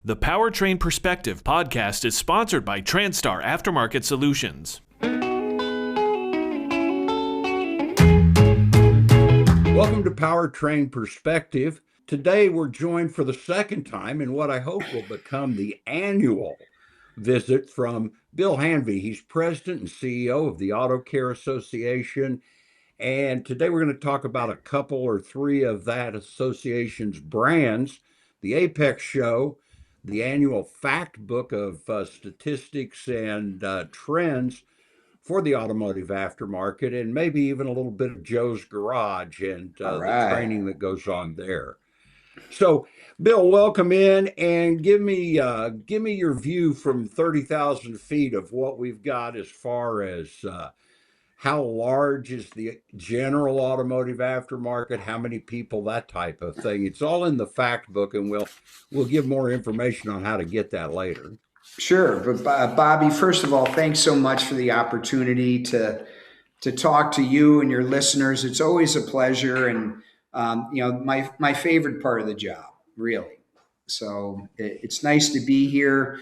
The Powertrain Perspective podcast is sponsored by TransStar Aftermarket Solutions. Welcome to Powertrain Perspective. Today we're joined for the second time in what I hope will become the annual visit from Bill Hanvey. He's president and CEO of the Auto Care Association. And today we're going to talk about a couple or three of that association's brands, the AAPEX show, the annual fact book of statistics and trends for the automotive aftermarket, and maybe even a little bit of Joe's Garage and the training that goes on there. So, Bill, welcome in and give me your view from 30,000 feet of what we've got as far as how large is the general automotive aftermarket, how many people, that type of thing. It's all in the fact book, and we'll give more information on how to get that later. Sure. But Bobby, first of all, thanks so much for the opportunity to talk to you and your listeners. It's always a pleasure, and my favorite part of the job, really. So it's nice to be here.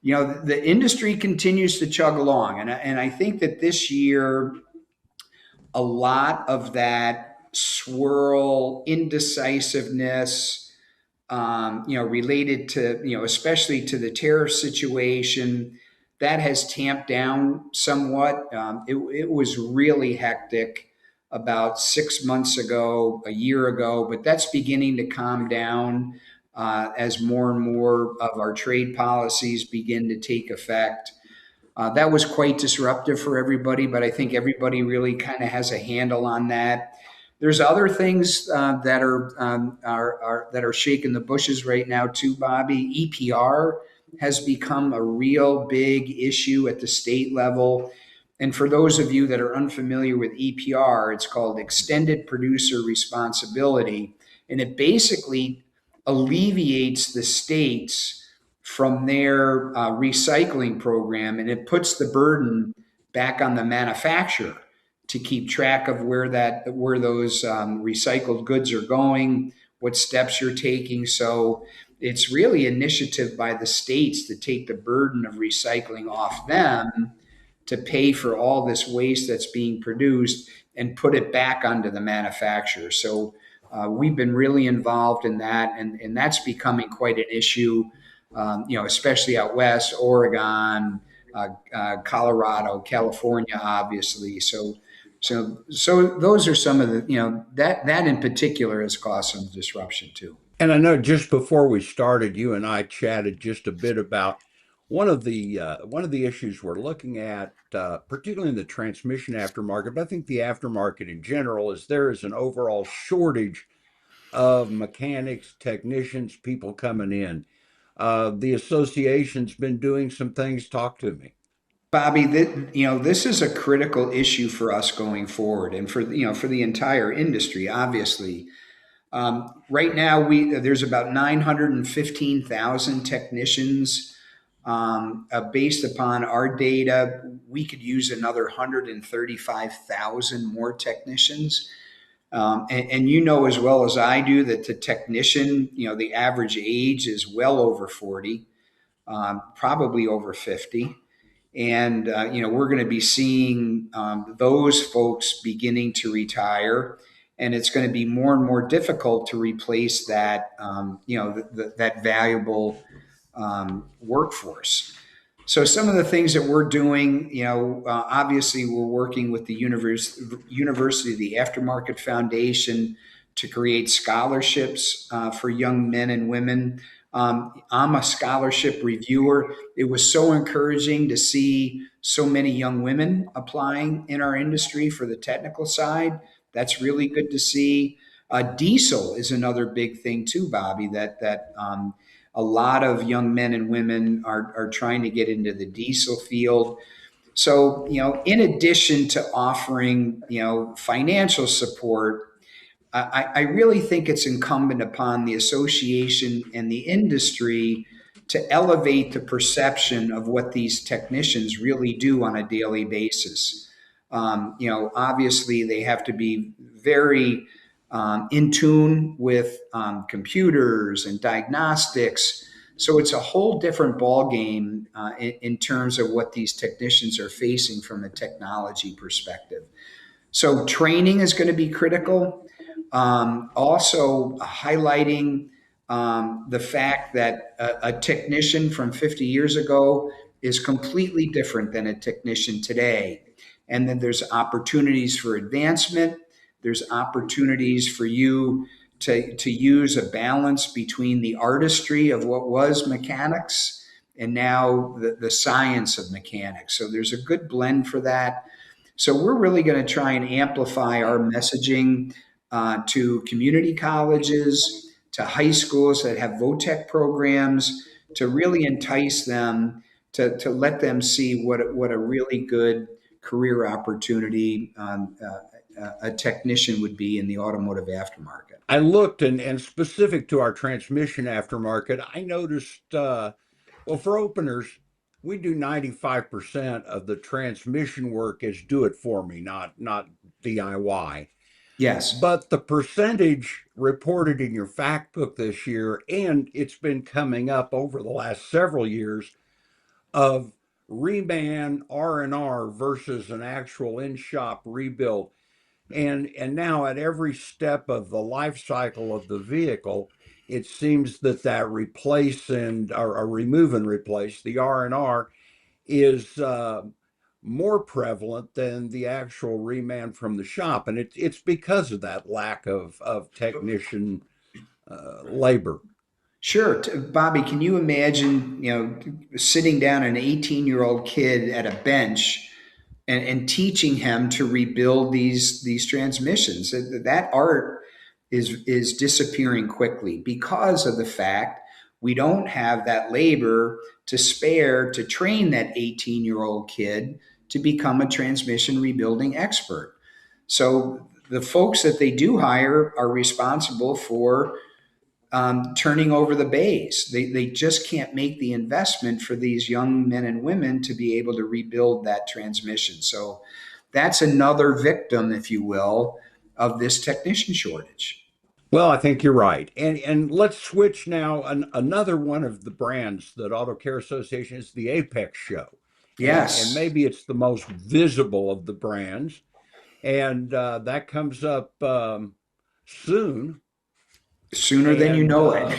You know, the industry continues to chug along, and I think that this year, a lot of that swirl, indecisiveness, related to, especially to the tariff situation, that has tamped down somewhat. It was really hectic about 6 months ago, a year ago, but that's beginning to calm down as more and more of our trade policies begin to take effect. That was quite disruptive for everybody, but I think everybody really kind of has a handle on that. There's other things that are shaking the bushes right now too, Bobby. EPR has become a real big issue at the state level. And for those of you that are unfamiliar with EPR, it's called Extended Producer Responsibility. And it basically alleviates the states from their recycling program, and it puts the burden back on the manufacturer to keep track of where those recycled goods are going, what steps you're taking. So it's really initiative by the states to take the burden of recycling off them to pay for all this waste that's being produced and put it back onto the manufacturer. So we've been really involved in that, and that's becoming quite an issue, especially out west, Oregon, Colorado, California, obviously. So those are some of the, that in particular has caused some disruption too. And I know just before we started, you and I chatted just a bit about one of the issues we're looking at, particularly in the transmission aftermarket, but I think the aftermarket in general, is there is an overall shortage of mechanics, technicians, people coming in. The association's been doing some things. Talk to me. Bobby, this is a critical issue for us going forward, and for the entire industry, obviously. Right now, there's about 915,000 technicians. Based upon our data, we could use another 135,000 more technicians. And you know as well as I do that the technician, the average age is well over 40, probably over 50. And, we're going to be seeing those folks beginning to retire. And it's going to be more and more difficult to replace that, that valuable workforce. So some of the things that we're doing, obviously we're working with the University of the Aftermarket Foundation to create scholarships for young men and women. I'm a scholarship reviewer. It was so encouraging to see so many young women applying in our industry for the technical side. That's really good to see. Diesel is another big thing too, Bobby, that a lot of young men and women are trying to get into the diesel field. So, in addition to offering, financial support, I really think it's incumbent upon the association and the industry to elevate the perception of what these technicians really do on a daily basis. Obviously they have to be very in tune with computers and diagnostics, So it's a whole different ball game in terms of what these technicians are facing from a technology perspective. So training is going to be critical. Also highlighting the fact that a technician from 50 years ago is completely different than a technician today. And then there's opportunities for advancement. There's opportunities for you to use a balance between the artistry of what was mechanics and now the science of mechanics. So there's a good blend for that. So we're really going to try and amplify our messaging to community colleges, to high schools that have VOTEC programs, to really entice them to let them see what a really good career opportunity a technician would be in the automotive aftermarket. I looked, and specific to our transmission aftermarket, I noticed, well, for openers, we do 95% of the transmission work is do it for me, not DIY. Yes. But the percentage reported in your fact book this year, and it's been coming up over the last several years, of reman R&R versus an actual in-shop rebuild. And now at every step of the life cycle of the vehicle, it seems that replace or remove and replace the R&R is more prevalent than the actual reman from the shop, and it's because of that lack of technician labor. Sure. Bobby, can you imagine, sitting down an 18-year-old kid at a bench and teaching him to rebuild these transmissions? That art is disappearing quickly because of the fact we don't have that labor to spare to train that 18-year-old kid to become a transmission rebuilding expert. So the folks that they do hire are responsible for turning over the bays. They just can't make the investment for these young men and women to be able to rebuild that transmission. So that's another victim, if you will, of this technician shortage. Well, I think you're right. And let's switch now. Another one of the brands that Auto Care Association is the AAPEX show. And Yes. maybe it's the most visible of the brands. And that comes up soon. Sooner than you know it.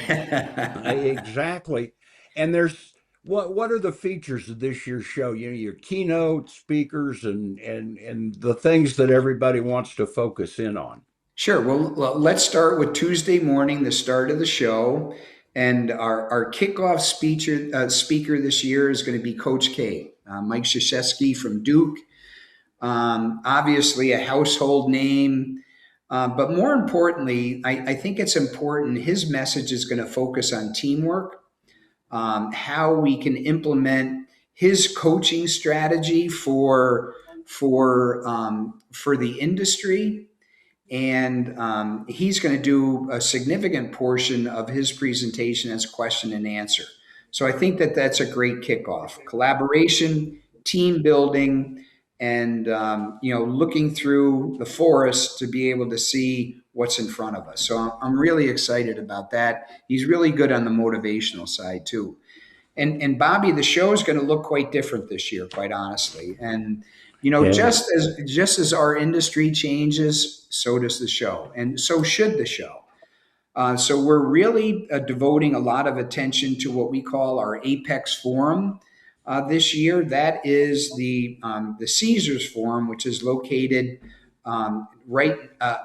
Exactly. And there's what are the features of this year's show? Your keynote speakers and the things that everybody wants to focus in on. Sure. Well, let's start with Tuesday morning, the start of the show. And our kickoff speaker this year is going to be Coach K, Mike Krzyzewski from Duke. Obviously, a household name. But more importantly, I think it's important, his message is going to focus on teamwork, how we can implement his coaching strategy for the industry. And he's going to do a significant portion of his presentation as question and answer. So I think that's a great kickoff. Collaboration, team building, and looking through the forest to be able to see what's in front of us. So I'm really excited about that. He's really good on the motivational side too. And Bobby, the show is going to look quite different this year, quite honestly. And just as our industry changes, so does the show, and so should the show. So we're really devoting a lot of attention to what we call our AAPEX Forum this year. That is the Caesars Forum, which is located right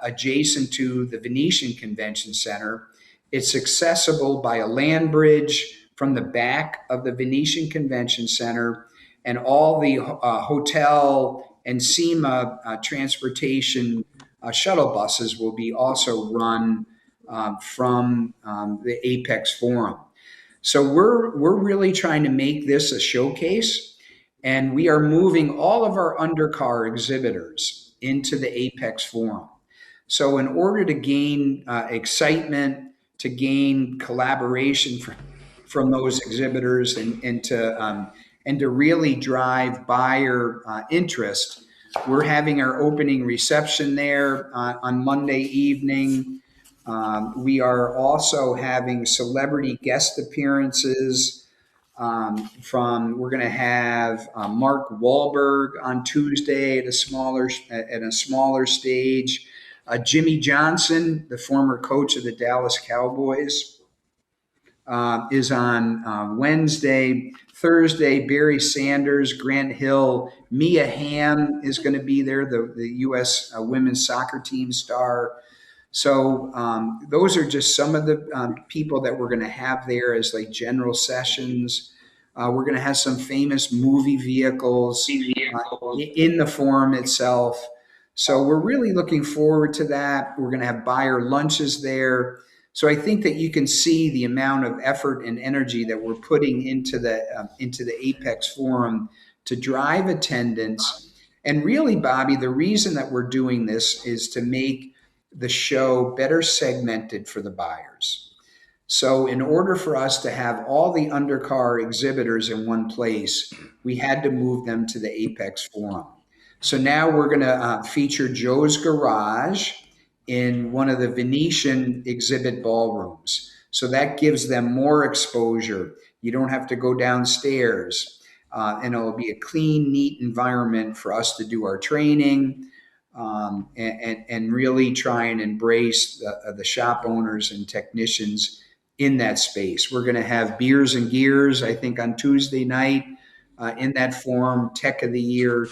adjacent to the Venetian Convention Center. It's accessible by a land bridge from the back of the Venetian Convention Center, and all the hotel and SEMA transportation shuttle buses will be also run from the AAPEX Forum. So we're really trying to make this a showcase, and we are moving all of our undercar exhibitors into the AAPEX Forum. So in order to gain excitement, to gain collaboration from those exhibitors, and to really drive buyer interest, we're having our opening reception there on Monday evening. We are also having celebrity guest appearances. We're going to have Mark Wahlberg on Tuesday at a smaller stage. Jimmy Johnson, the former coach of the Dallas Cowboys, is on Wednesday. Thursday, Barry Sanders, Grant Hill, Mia Hamm is going to be there, the U.S. Women's soccer team star. So those are just some of the people that we're going to have there as like general sessions. We're going to have some famous movie vehicles in the forum itself. So we're really looking forward to that. We're going to have buyer lunches there. So I think that you can see the amount of effort and energy that we're putting into the AAPEX forum to drive attendance. And really, Bobby, the reason that we're doing this is to make the show better segmented for the buyers. So in order for us to have all the undercar exhibitors in one place, we had to move them to the AAPEX forum. So now we're going to feature Joe's Garage in one of the Venetian exhibit ballrooms. So that gives them more exposure. You don't have to go downstairs. And it'll be a clean, neat environment for us to do our training. And really try and embrace the shop owners and technicians in that space. We're going to have Beers and Gears, I think, on Tuesday night in that forum, Tech of the Year,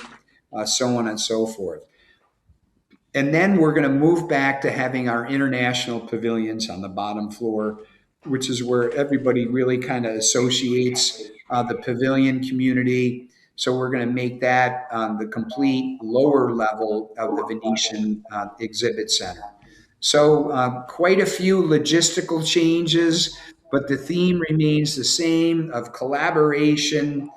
so on and so forth. And then we're going to move back to having our international pavilions on the bottom floor, which is where everybody really kind of associates the pavilion community. So we're going to make that the complete lower level of the Venetian exhibit center. So quite a few logistical changes, but the theme remains the same of collaboration,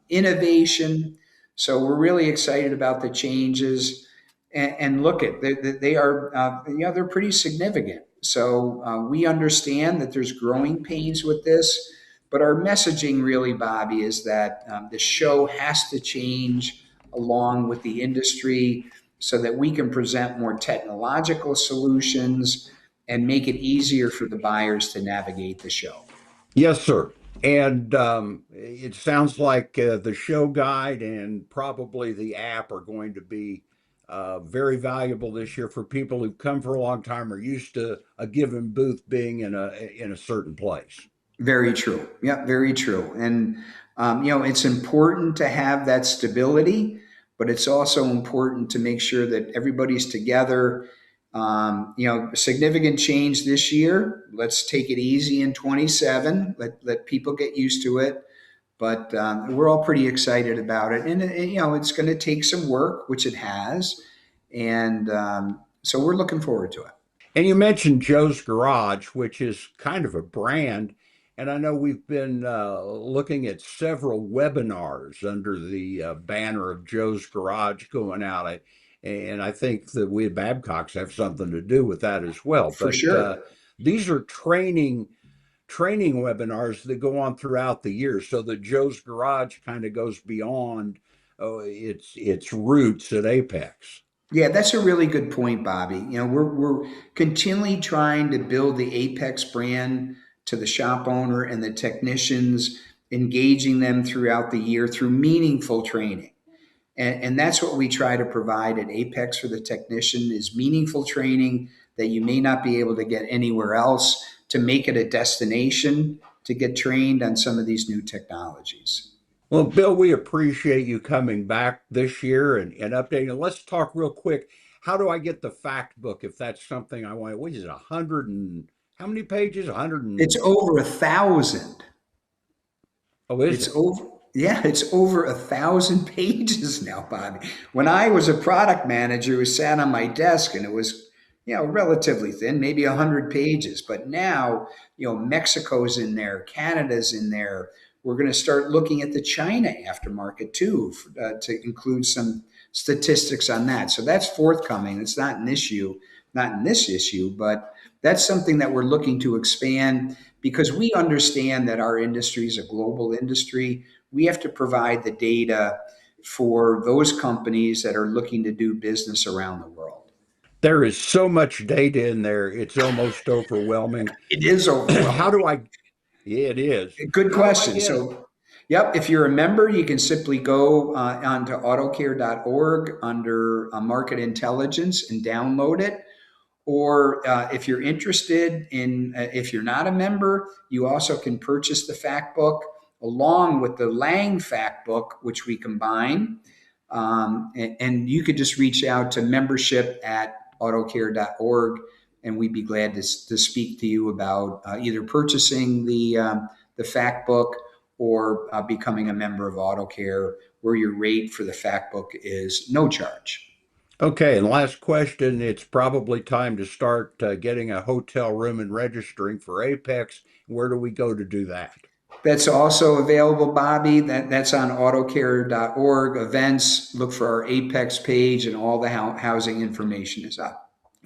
innovation. So we're really excited about the changes. And look at they are they're pretty significant. So we understand that there's growing pains with this. But our messaging really, Bobby, is that the show has to change along with the industry so that we can present more technological solutions and make it easier for the buyers to navigate the show. Yes, sir. And it sounds like the show guide and probably the app are going to be very valuable this year for people who've come for a long time or used to a given booth being in a certain place. Very true. Yeah, very true. And, it's important to have that stability, but it's also important to make sure that everybody's together. Significant change this year. Let's take it easy in 27. Let people get used to it. But we're all pretty excited about it. And it's going to take some work, which it has. And so we're looking forward to it. And you mentioned Joe's Garage, which is kind of a brand. And I know we've been looking at several webinars under the banner of Joe's Garage going out. And I think that we at Babcock's have something to do with that as well. For sure. These are training webinars that go on throughout the year. So the Joe's Garage kind of goes beyond its roots at AAPEX. Yeah, that's a really good point, Bobby. We're continually trying to build the AAPEX brand to the shop owner and the technicians, engaging them throughout the year through meaningful training. And that's what we try to provide at AAPEX for the technician is meaningful training that you may not be able to get anywhere else to make it a destination to get trained on some of these new technologies. Well, Bill, we appreciate you coming back this year and updating. Let's talk real quick. How do I get the fact book if that's something I want? What is it, 100 and how many pages? 100 and... It's over 1,000. Oh, is it? It's over 1,000 pages now, Bobby. When I was a product manager, it sat on my desk and it was, relatively thin, maybe 100 pages. But now, Mexico's in there, Canada's in there. We're going to start looking at the China aftermarket too, to include some statistics on that. So that's forthcoming. It's not in this issue, but that's something that we're looking to expand because we understand that our industry is a global industry. We have to provide the data for those companies that are looking to do business around the world. There is so much data in there, it's almost overwhelming. It is How overwhelming. do I? Yeah, it is. Good How do I question. get? So, yep, if you're a member, you can simply go onto autocare.org under market intelligence and download it. Or if you're interested in, if you're not a member, you also can purchase the fact book along with the Lang fact book, which we combine. And you could just reach out to membership at autocare.org, and we'd be glad to speak to you about either purchasing the fact book or becoming a member of AutoCare, where your rate for the fact book is no charge. Okay, and last question. It's probably time to start getting a hotel room and registering for Apex. Where do we go to do that? That's also available, Bobby. That's on autocare.org events. Look for our Apex page, and all the housing information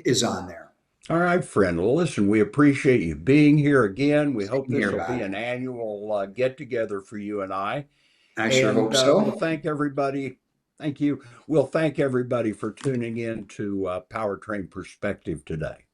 is on there. All right, friend. Well, listen, we appreciate you being here again. We hope Same this here, will be Bobby. an annual get together for you and I. I sure And hope we'll so. thank everybody. Thank you. We'll thank everybody for tuning in to Powertrain Perspective today.